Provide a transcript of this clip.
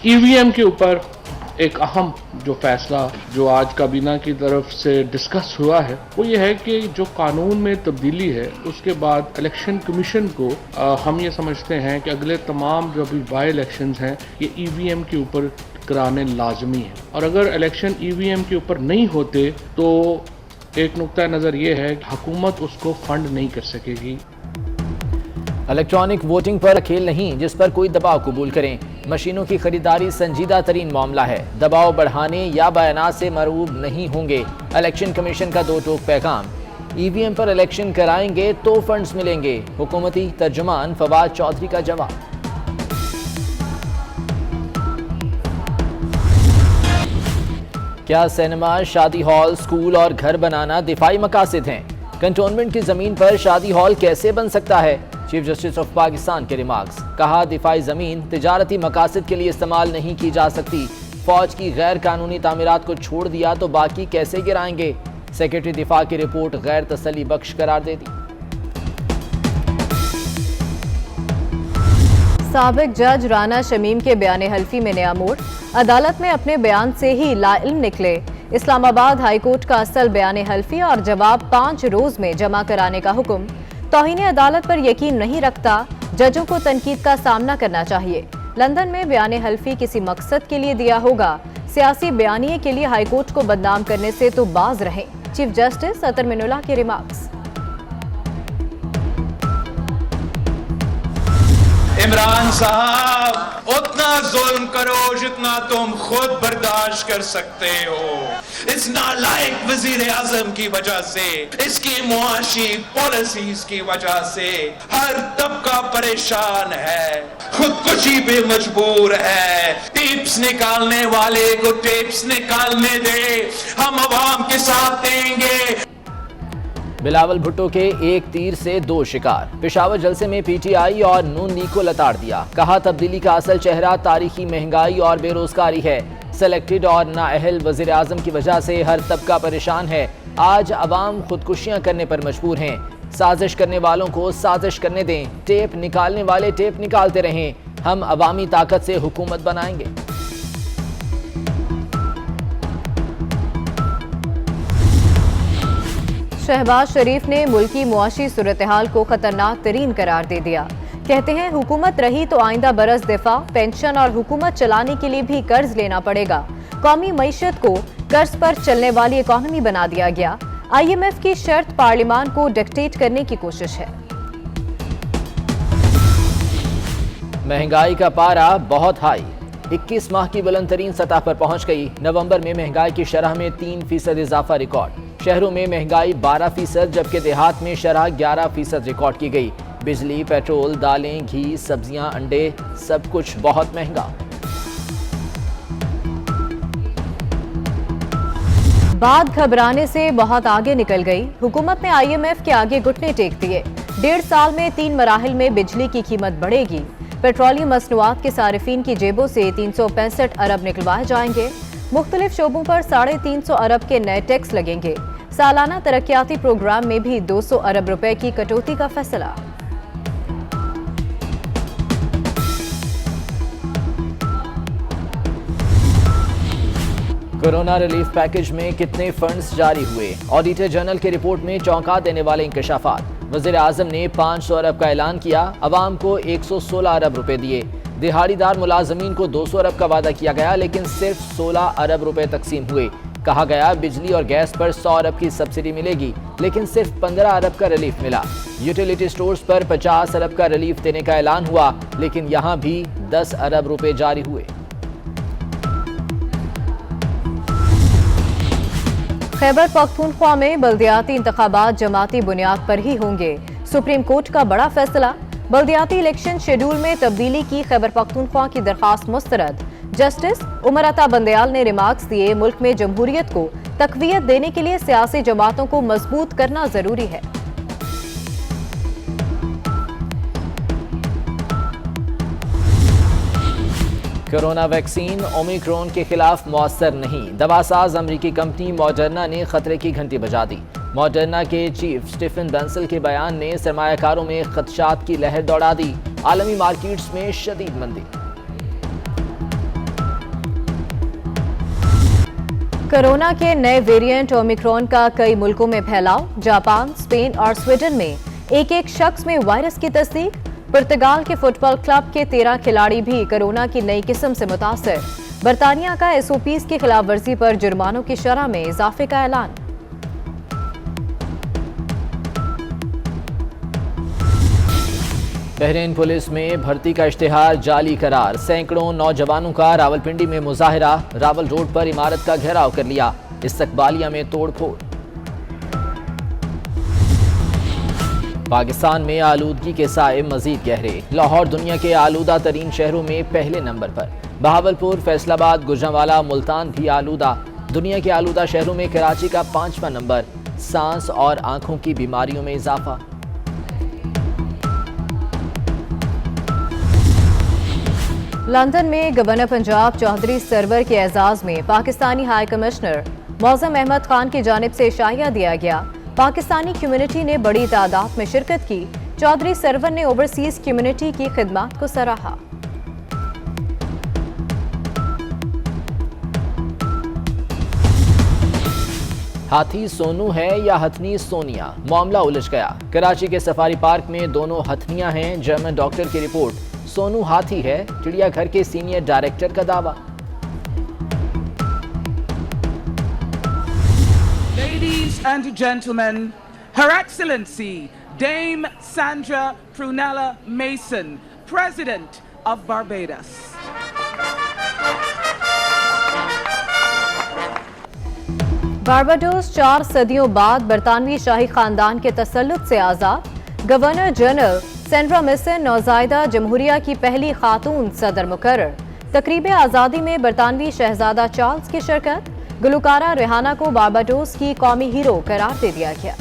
EVM के ऊपर एक अहम जो फैसला जो आज काबीना की तरफ से डिस्कस हुआ है वो ये है कि जो कानून में तब्दीली है उसके बाद इलेक्शन कमीशन को हम ये समझते हैं कि अगले तमाम जो अभी बाई इलेक्शंस हैं ये ईवीएम के ऊपर कराने लाजमी है, और अगर इलेक्शन ईवीएम के ऊपर नहीं होते तो एक नुक्ता नज़र ये है कि हुकूमत उसको फंड नहीं कर सकेगी। इलेक्ट्रॉनिक वोटिंग पर खेल नहीं जिस पर कोई दबाव कबूल करें। मशीनों की खरीदारी संजीदा तरीन मामला है, दबाव बढ़ाने या बयानात से मरूब नहीं होंगे। इलेक्शन कमीशन का दो टोक पैगाम, ईवीएम पर इलेक्शन कराएंगे तो फंड्स मिलेंगे। हुकूमती तर्जुमान फवाद चौधरी का जवाब। क्या सिनेमा, शादी हॉल, स्कूल और घर बनाना दिफाई मकासद हैं? कंटोनमेंट की जमीन पर शादी हॉल कैसे बन सकता है? चीफ जस्टिस ऑफ पाकिस्तान के रिमार्क्स। कहा दिफाई जमीन तिजारती मकासद के लिए इस्तेमाल नहीं की जा सकती। फौज की गैर कानूनी तामीरात को छोड़ दिया तो बाकी कैसे गिराएंगे? सेक्रेटरी दिफा की रिपोर्ट गैर तसल्ली बख्श करार दे दी। साबिक जज राना शमीम के बयान हल्फी में नया मोड़, अदालत में अपने बयान से ही लाइल्म निकले। इस्लामाबाद हाई कोर्ट का असल बयान हल्फी और जवाब 5 रोज में जमा कराने का हुक्म। तौहीन अदालत पर यकीन नहीं रखता, जजों को तनकीद का सामना करना चाहिए। लंदन में बयान हल्फी किसी मकसद के लिए दिया होगा, सियासी बयानिए के लिए हाईकोर्ट को बदनाम करने से तो बाज रहें। चीफ जस्टिस अतर मिनुल्लाह के रिमार्क्स। इमरान साहब उतना जुल्म करो जितना तुम खुद बर्दाश्त कर सकते हो। इस नालायक वजीर आजम की वजह से, इसकी मुआशी पॉलिसीज की वजह से हर तबका परेशान है, खुदकुशी पे मजबूर है। टिप्स निकालने वाले को टिप्स निकालने दे, हम अवाम के साथ देंगे। बिलावल भुट्टो के एक तीर से 2 शिकार। पेशावर जलसे में पीटीआई और नून लीग को लताड़ दिया। कहा तब्दीली का असल चेहरा तारीखी महंगाई और बेरोजगारी है। सेलेक्टेड और नाअहल वजीर आजम की वजह से हर तबका परेशान है। आज अवाम खुदकुशियां करने पर मजबूर हैं। साजिश करने वालों को साजिश करने दें, टेप निकालने वाले टेप निकालते रहें। हम अवामी ताकत से हुकूमत बनाएंगे। शहबाज शरीफ ने मुल्की मुआशी सूरत हाल को खतरनाक तरीन करार दे दिया। कहते हैं हुकूमत रही तो आइंदा बरस दिफा, पेंशन और हुकूमत चलाने के लिए भी कर्ज लेना पड़ेगा। कौमी मईशत को कर्ज पर चलने वाली इकॉनमी बना दिया गया। IMF की शर्त पार्लियामान को डिक्टेट करने की कोशिश है। महंगाई का पारा बहुत हाई, 21 माह की बुलंद तरीन सतह पर पहुंच गई। नवंबर में महंगाई की शरह में 3% इजाफा रिकॉर्ड। शहरों में महंगाई 12%, जबकि देहात में शरह 11% रिकॉर्ड की गई। बिजली, पेट्रोल, दालें, घी, सब्जियां, अंडे, सब कुछ बहुत महंगा। बात घबराने से बहुत आगे निकल गई। हुकूमत ने IMF के आगे घुटने टेक दिए। 1.5 साल में 3 मराहिल में बिजली की कीमत बढ़ेगी। पेट्रोलियम मसनूआत के सारिफीन की जेबों से 365 अरब निकलवाए जाएंगे। मुख्तलिफ शोबों पर 350 अरब के नए टैक्स लगेंगे। सालाना तरक्याती प्रोग्राम में भी 200 अरब रुपए की कटौती का फैसला। कोरोना रिलीफ पैकेज में कितने फंड्स जारी हुए? ऑडिटर जनरल की रिपोर्ट में चौंका देने वाले इंकशाफात। वज़ीर आज़म ने 500 अरब का ऐलान किया, अवाम को 116 अरब रुपए दिए। दिहाड़ीदार मुलाजमीन को 200 अरब का वादा किया गया, लेकिन सिर्फ 16 अरब रुपए तकसीम हुए। कहा गया बिजली और गैस पर 100 अरब की सब्सिडी मिलेगी, लेकिन सिर्फ 15 अरब का रिलीफ मिला। यूटिलिटी स्टोर्स पर 50 अरब का रिलीफ देने का ऐलान हुआ, लेकिन यहां भी 10 अरब रुपए जारी हुए। खैबर पख्तूनख्वा में बल्दियाती इंतखाबात जमाती बुनियाद पर ही होंगे। सुप्रीम कोर्ट का बड़ा फैसला। बल्दियाती इलेक्शन शेड्यूल में तब्दीली की खैबर पख्तूनख्वा की दरखास्त मुस्तरद। जस्टिस उमर अता बंदयाल ने रिमार्क्स दिए, मुल्क में जमहूरियत को तकवीयत देने के लिए सियासी जमातों को मजबूत करना जरूरी है। कोरोना वैक्सीन ओमिक्रॉन के खिलाफ मौसर नहीं। दवासाज अमरीकी कंपनी मॉडर्ना ने खतरे की घंटी बजा दी। मॉडर्ना के चीफ स्टीफन बैंसल के बयान ने सरमायाकारों में खदशात की लहर दौड़ा दी। आलमी मार्केट्स में शदीद मंदी। कोरोना के नए वेरिएंट ओमिक्रॉन का कई मुल्कों में फैलाव। जापान, स्पेन और स्वीडन में एक एक शख्स में वायरस की तस्दीक। पुर्तगाल के फुटबॉल क्लब के 13 खिलाड़ी भी कोरोना की नई किस्म से मुतासर। बरतानिया का SOPs की खिलाफ वर्जी पर जुर्मानों की शरह में इजाफे का ऐलान। बहरीन पुलिस में भर्ती का इश्तिहार जाली करार। सैकड़ों नौजवानों का रावलपिंडी में मुजाहरा। रावल रोड पर इमारत का घेराव कर लिया। इस्तकबालिया में तोड़फोड़। पाकिस्तान में आलूदगी के साए मजीद गहरे। लाहौर दुनिया के आलूदा तरीन शहरों में पहले नंबर पर। बहावलपुर, फैसलाबाद, गुजरांवाला, मुल्तान भी आलूदा। दुनिया के आलूदा शहरों में कराची का 5वां नंबर। सांस और आंखों की बीमारियों में इजाफा। लंदन में गवर्नर पंजाब चौधरी सरवर के एजाज में पाकिस्तानी हाई कमिश्नर मौज़म अहमद खान की जानिब से शाइया दिया गया। पाकिस्तानी कम्युनिटी ने बड़ी तादाद में शिरकत की। चौधरी सरवर ने ओवरसीज कम्युनिटी की खिदमत को सराहा। हाथी सोनू है या हथनी सोनिया, मामला उलझ गया। कराची के सफारी पार्क में दोनों हथनियां हैं। जर्मन डॉक्टर की रिपोर्ट, सोनू हाथी है। चिड़ियाघर के सीनियर डायरेक्टर का दावा। Ladies and gentlemen, Her Excellency Dame Sandra Prunella Mason, President of Barbados. Barbados 4 सदियों बाद बरतानवी शाही खानदान के तसल्लुत से आजाद। गवर्नर जनरल सेंड्रा मिसन नौजायदा जमहूरिया की पहली खातून सदर मुकर्रर। तकरीब आज़ादी में बरतानवी शहजादा चार्ल्स की शिरकत। गुलकारा रिहाना को बारबाडोस की कौमी हीरो करार दे दिया गया।